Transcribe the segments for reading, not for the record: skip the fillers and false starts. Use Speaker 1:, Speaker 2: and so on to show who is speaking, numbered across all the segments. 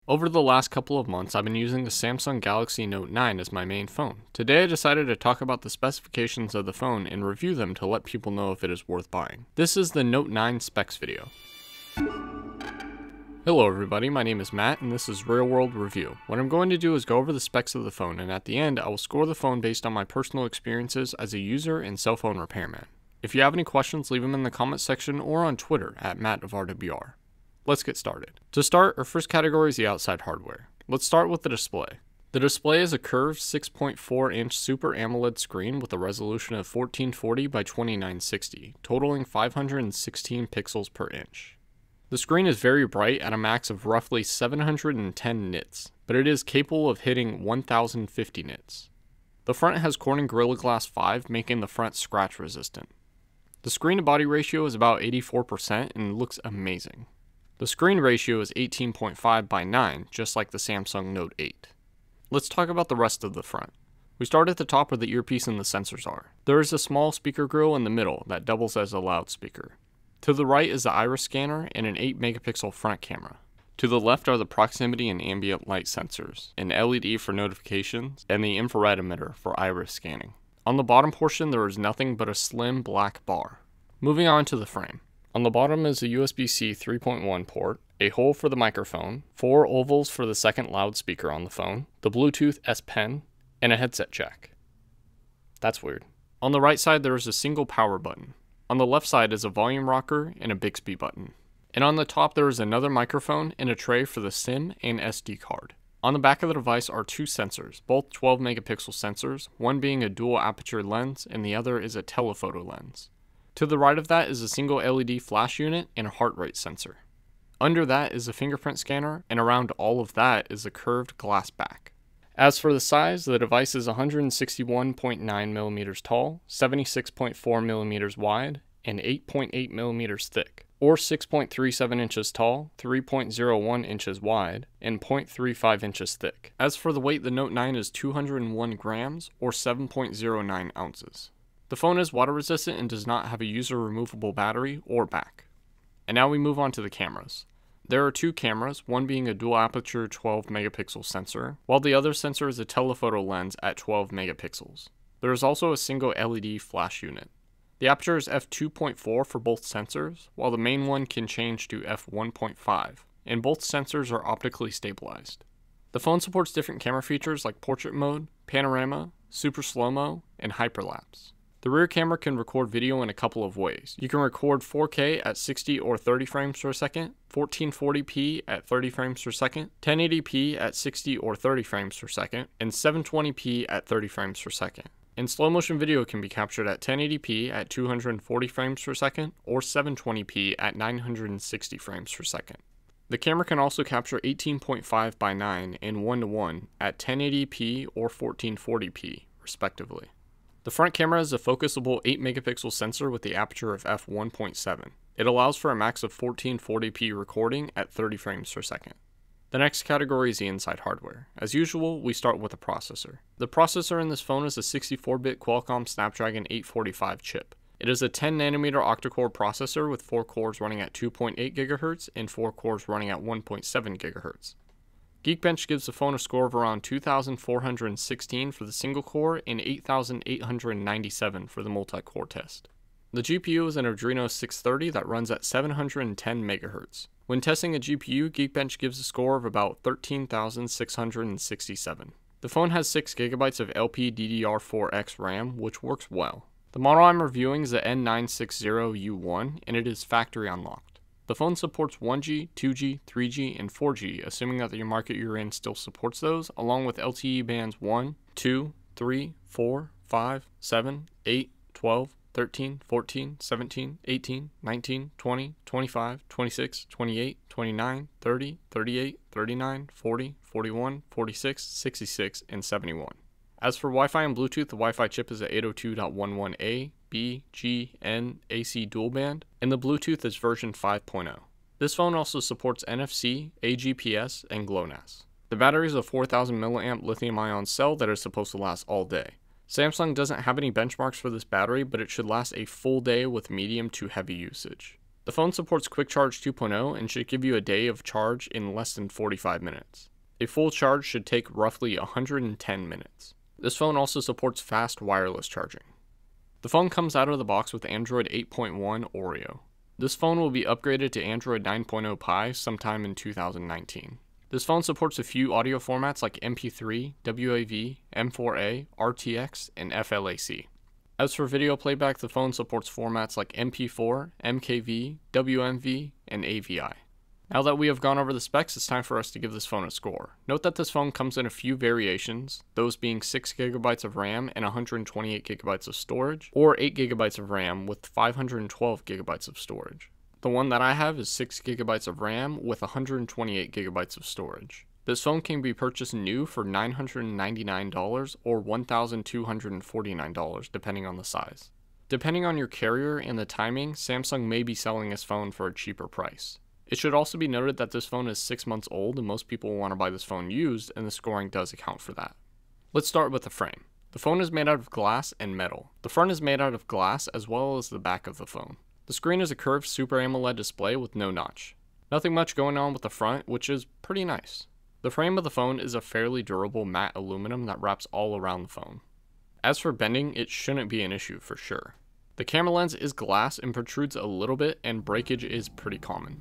Speaker 1: Over the last couple of months, I've been using the Samsung Galaxy Note 9 as my main phone. Today I decided to talk about the specifications of the phone and review them to let people know if it is worth buying. This is the Note 9 specs video. Hello everybody, my name is Matt and this is Real World Review. What I'm going to do is go over the specs of the phone, and at the end I will score the phone based on my personal experiences as a user and cell phone repairman. If you have any questions, leave them in the comments section or on Twitter at MattofRWR. Let's get started. To start, our first category is the outside hardware. Let's start with the display. The display is a curved 6.4-inch Super AMOLED screen with a resolution of 1440 by 2960, totaling 516 pixels per inch. The screen is very bright at a max of roughly 710 nits, but it is capable of hitting 1050 nits. The front has Corning Gorilla Glass 5, making the front scratch resistant. The screen to body ratio is about 84% and looks amazing. The screen ratio is 18.5 by 9, just like the Samsung Note 8. Let's talk about the rest of the front. We start at the top where the earpiece and the sensors are. There is a small speaker grill in the middle that doubles as a loudspeaker. To the right is the iris scanner and an 8-megapixel front camera. To the left are the proximity and ambient light sensors, an LED for notifications, and the infrared emitter for iris scanning. On the bottom portion there is nothing but a slim black bar. Moving on to the frame. On the bottom is a USB-C 3.1 port, a hole for the microphone, 4 ovals for the second loudspeaker on the phone, the Bluetooth S Pen, and a headset jack. That's weird. On the right side there is a single power button. On the left side is a volume rocker and a Bixby button. And on the top there is another microphone and a tray for the SIM and SD card. On the back of the device are 2 sensors, both 12-megapixel sensors, one being a dual aperture lens and the other is a telephoto lens. To the right of that is a single LED flash unit and a heart rate sensor. Under that is a fingerprint scanner, and around all of that is a curved glass back. As for the size, the device is 161.9mm tall, 76.4mm wide, and 8.8mm thick, or 6.37 inches tall, 3.01 inches wide, and 0.35 inches thick. As for the weight, the Note 9 is 201 grams, or 7.09 ounces. The phone is water resistant and does not have a user removable battery or back. And now we move on to the cameras. There are 2 cameras, one being a dual aperture 12-megapixel sensor, while the other sensor is a telephoto lens at 12 megapixels. There is also a single LED flash unit. The aperture is f2.4 for both sensors, while the main one can change to f1.5, and both sensors are optically stabilized. The phone supports different camera features like portrait mode, panorama, super slow-mo, and hyperlapse. The rear camera can record video in a couple of ways. You can record 4K at 60 or 30 frames per second, 1440p at 30 frames per second, 1080p at 60 or 30 frames per second, and 720p at 30 frames per second. And slow motion video can be captured at 1080p at 240 frames per second, or 720p at 960 frames per second. The camera can also capture 18.5 by 9 and 1:1 at 1080p or 1440p, respectively. The front camera is a focusable 8-megapixel sensor with the aperture of f1.7. It allows for a max of 1440p recording at 30 frames per second. The next category is the inside hardware. As usual, we start with the processor. The processor in this phone is a 64-bit Qualcomm Snapdragon 845 chip. It is a 10nm octa-core processor with 4 cores running at 2.8 GHz and 4 cores running at 1.7 GHz. Geekbench gives the phone a score of around 2,416 for the single core and 8,897 for the multi-core test. The GPU is an Adreno 630 that runs at 710 MHz. When testing a GPU, Geekbench gives a score of about 13,667. The phone has 6 GB of LPDDR4X RAM, which works well. The model I'm reviewing is the N960U1, and it is factory unlocked. The phone supports 1G, 2G, 3G, and 4G, assuming that the market you're in still supports those, along with LTE bands 1, 2, 3, 4, 5, 7, 8, 12, 13, 14, 17, 18, 19, 20, 25, 26, 28, 29, 30, 38, 39, 40, 41, 46, 66, and 71. As for Wi-Fi and Bluetooth, the Wi-Fi chip is at 802.11a, B, G, N, AC dual band, and the Bluetooth is version 5.0. This phone also supports NFC, AGPS, and GLONASS. The battery is a 4000 mAh lithium-ion cell that is supposed to last all day. Samsung doesn't have any benchmarks for this battery, but it should last a full day with medium to heavy usage. The phone supports Quick Charge 2.0 and should give you a day of charge in less than 45 minutes. A full charge should take roughly 110 minutes. This phone also supports fast wireless charging. The phone comes out of the box with Android 8.1 Oreo. This phone will be upgraded to Android 9.0 Pie sometime in 2019. This phone supports a few audio formats like MP3, WAV, M4A, RTX, and FLAC. As for video playback, the phone supports formats like MP4, MKV, WMV, and AVI. Now that we have gone over the specs, it's time for us to give this phone a score. Note that this phone comes in a few variations, those being 6GB of RAM and 128GB of storage, or 8GB of RAM with 512GB of storage. The one that I have is 6GB of RAM with 128GB of storage. This phone can be purchased new for $999 or $1,249 depending on the size. Depending on your carrier and the timing, Samsung may be selling this phone for a cheaper price. It should also be noted that this phone is 6 months old and most people will want to buy this phone used, and the scoring does account for that. Let's start with the frame. The phone is made out of glass and metal. The front is made out of glass as well as the back of the phone. The screen is a curved Super AMOLED display with no notch. Nothing much going on with the front, which is pretty nice. The frame of the phone is a fairly durable matte aluminum that wraps all around the phone. As for bending, it shouldn't be an issue for sure. The camera lens is glass and protrudes a little bit, and breakage is pretty common.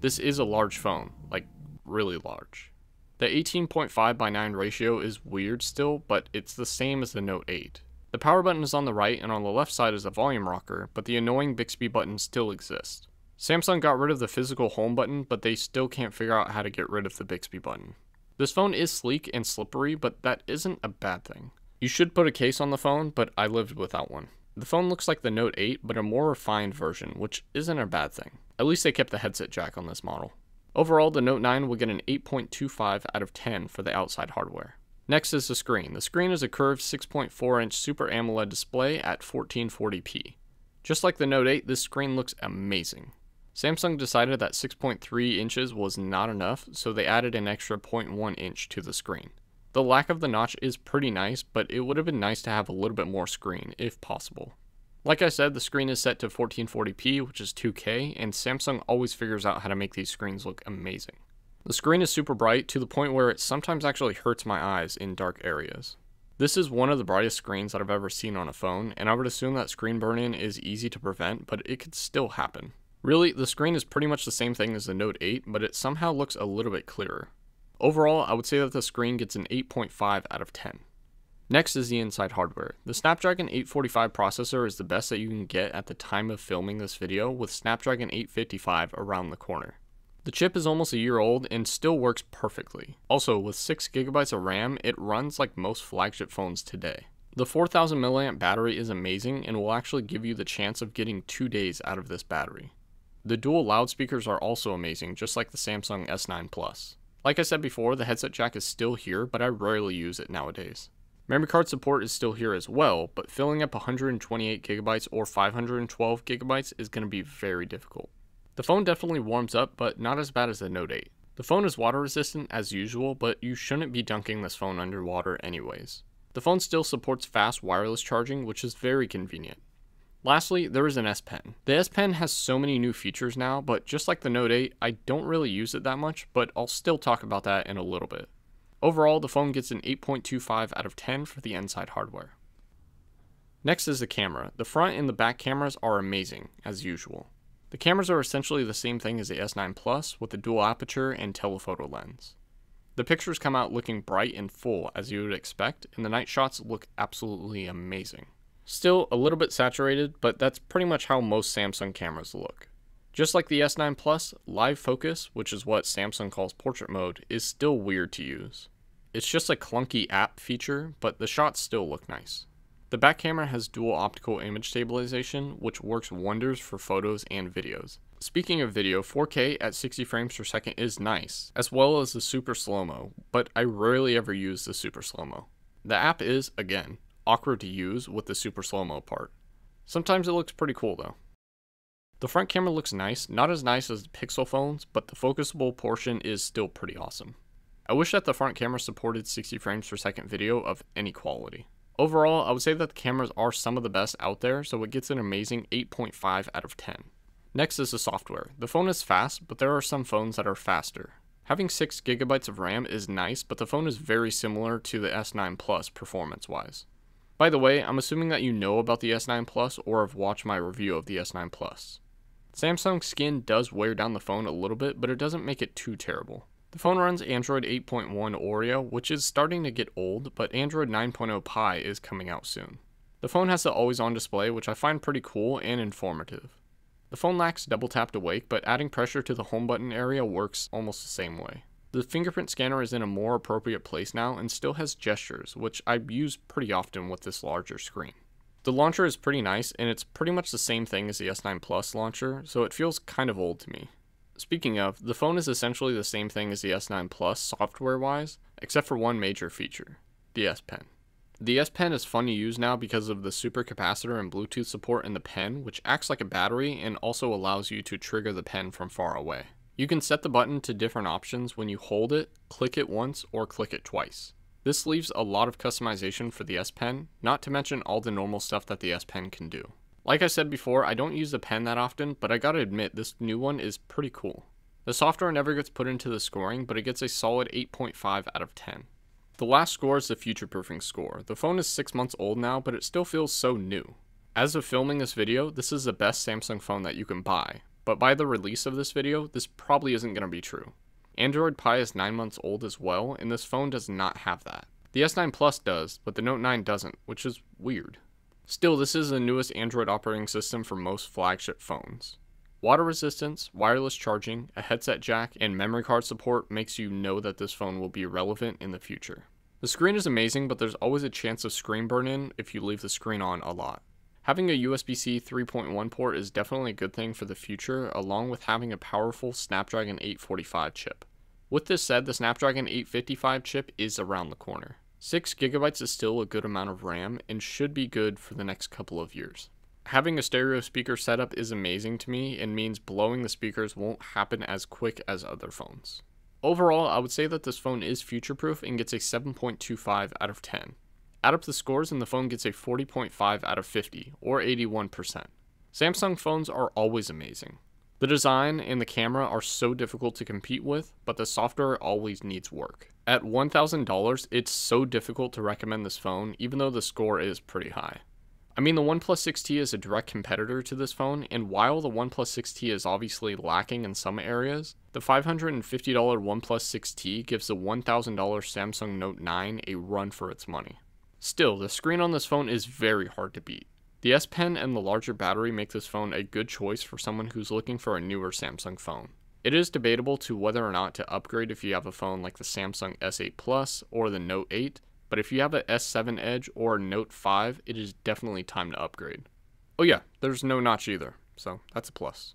Speaker 1: This is a large phone, like really large. The 18.5:9 ratio is weird still, but it's the same as the Note 8. The power button is on the right, and on the left side is a volume rocker, but the annoying Bixby button still exists. Samsung got rid of the physical home button, but they still can't figure out how to get rid of the Bixby button. This phone is sleek and slippery, but that isn't a bad thing. You should put a case on the phone, but I lived without one. The phone looks like the Note 8, but a more refined version, which isn't a bad thing. At least they kept the headset jack on this model. Overall, the Note 9 will get an 8.25 out of 10 for the outside hardware. Next is the screen. The screen is a curved 6.4-inch Super AMOLED display at 1440p. Just like the Note 8, this screen looks amazing. Samsung decided that 6.3 inches was not enough, so they added an extra 0.1 inch to the screen. The lack of the notch is pretty nice, but it would have been nice to have a little bit more screen, if possible. Like I said, the screen is set to 1440p, which is 2K, and Samsung always figures out how to make these screens look amazing. The screen is super bright to the point where it sometimes actually hurts my eyes in dark areas. This is one of the brightest screens that I've ever seen on a phone, and I would assume that screen burn-in is easy to prevent, but it could still happen. Really, the screen is pretty much the same thing as the Note 8, but it somehow looks a little bit clearer. Overall, I would say that the screen gets an 8.5 out of 10. Next is the inside hardware. The Snapdragon 845 processor is the best that you can get at the time of filming this video, with Snapdragon 855 around the corner. The chip is almost a year old and still works perfectly. Also, with 6GB of RAM, it runs like most flagship phones today. The 4000 mAh battery is amazing and will actually give you the chance of getting 2 days out of this battery. The dual loudspeakers are also amazing, just like the Samsung S9 Plus. Like I said before, the headset jack is still here, but I rarely use it nowadays. Memory card support is still here as well, but filling up 128GB or 512GB is going to be very difficult. The phone definitely warms up, but not as bad as the Note 8. The phone is water resistant as usual, but you shouldn't be dunking this phone underwater anyways. The phone still supports fast wireless charging, which is very convenient. Lastly, there is an S Pen. The S Pen has so many new features now, but just like the Note 8, I don't really use it that much, but I'll still talk about that in a little bit. Overall, the phone gets an 8.25 out of 10 for the inside hardware. Next is the camera. The front and the back cameras are amazing, as usual. The cameras are essentially the same thing as the S9 Plus, with a dual aperture and telephoto lens. The pictures come out looking bright and full, as you would expect, and the night shots look absolutely amazing. Still a little bit saturated, but that's pretty much how most Samsung cameras look. Just like the S9 Plus, live focus, which is what Samsung calls portrait mode, is still weird to use. It's just a clunky app feature, but the shots still look nice. The back camera has dual optical image stabilization, which works wonders for photos and videos. Speaking of video, 4K at 60 frames per second is nice, as well as the super slow-mo, but I rarely ever use the super slow-mo. The app is, again, awkward to use with the super slow-mo part. Sometimes it looks pretty cool though. The front camera looks nice, not as nice as the Pixel phones, but the focusable portion is still pretty awesome. I wish that the front camera supported 60 frames per second video of any quality. Overall, I would say that the cameras are some of the best out there, so it gets an amazing 8.5 out of 10. Next is the software. The phone is fast, but there are some phones that are faster. Having 6 GB of RAM is nice, but the phone is very similar to the S9 Plus performance-wise. By the way, I'm assuming that you know about the S9 Plus or have watched my review of the S9 Plus. Samsung Skin does wear down the phone a little bit, but it doesn't make it too terrible. The phone runs Android 8.1 Oreo, which is starting to get old, but Android 9.0 Pie is coming out soon. The phone has the always-on display, which I find pretty cool and informative. The phone lacks double tap to wake, but adding pressure to the home button area works almost the same way. The fingerprint scanner is in a more appropriate place now and still has gestures, which I use pretty often with this larger screen. The launcher is pretty nice, and it's pretty much the same thing as the S9 Plus launcher, so it feels kind of old to me. Speaking of, the phone is essentially the same thing as the S9 Plus software-wise, except for one major feature, the S Pen. The S Pen is fun to use now because of the supercapacitor and Bluetooth support in the pen, which acts like a battery and also allows you to trigger the pen from far away. You can set the button to different options when you hold it, click it once, or click it twice. This leaves a lot of customization for the S Pen, not to mention all the normal stuff that the S Pen can do. Like I said before, I don't use the pen that often, but I gotta admit this new one is pretty cool. The software never gets put into the scoring, but it gets a solid 8.5 out of 10. The last score is the future-proofing score. The phone is 6 months old now, but it still feels so new. As of filming this video, this is the best Samsung phone that you can buy, but by the release of this video, this probably isn't gonna be true. Android Pie is 9 months old as well, and this phone does not have that. The S9 Plus does, but the Note 9 doesn't, which is weird. Still, this is the newest Android operating system for most flagship phones. Water resistance, wireless charging, a headset jack, and memory card support makes you know that this phone will be relevant in the future. The screen is amazing, but there's always a chance of screen burn-in if you leave the screen on a lot. Having a USB-C 3.1 port is definitely a good thing for the future, along with having a powerful Snapdragon 845 chip. With this said, the Snapdragon 855 chip is around the corner. 6 GB is still a good amount of RAM and should be good for the next couple of years. Having a stereo speaker setup is amazing to me and means blowing the speakers won't happen as quick as other phones. Overall, I would say that this phone is future-proof and gets a 7.25 out of 10. Add up the scores and the phone gets a 40.5 out of 50, or 81%. Samsung phones are always amazing. The design and the camera are so difficult to compete with, but the software always needs work. At $1,000, it's so difficult to recommend this phone, even though the score is pretty high. I mean, the OnePlus 6T is a direct competitor to this phone, and while the OnePlus 6T is obviously lacking in some areas, the $550 OnePlus 6T gives the $1,000 Samsung Note9 a run for its money. Still, the screen on this phone is very hard to beat. The S Pen and the larger battery make this phone a good choice for someone who's looking for a newer Samsung phone. It is debatable to whether or not to upgrade if you have a phone like the Samsung S8 Plus or the Note 8, but if you have a S7 Edge or a Note 5, it is definitely time to upgrade. Oh yeah, there's no notch either, so that's a plus.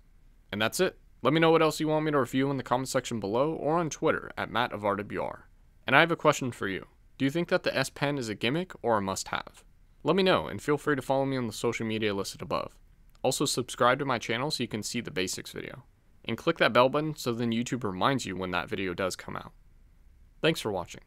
Speaker 1: And that's it. Let me know what else you want me to review in the comment section below or on Twitter at MattofRWR. And I have a question for you. Do you think that the S Pen is a gimmick or a must-have? Let me know, and feel free to follow me on the social media listed above. Also subscribe to my channel so you can see the basics video. And click that bell button so then YouTube reminds you when that video does come out. Thanks for watching.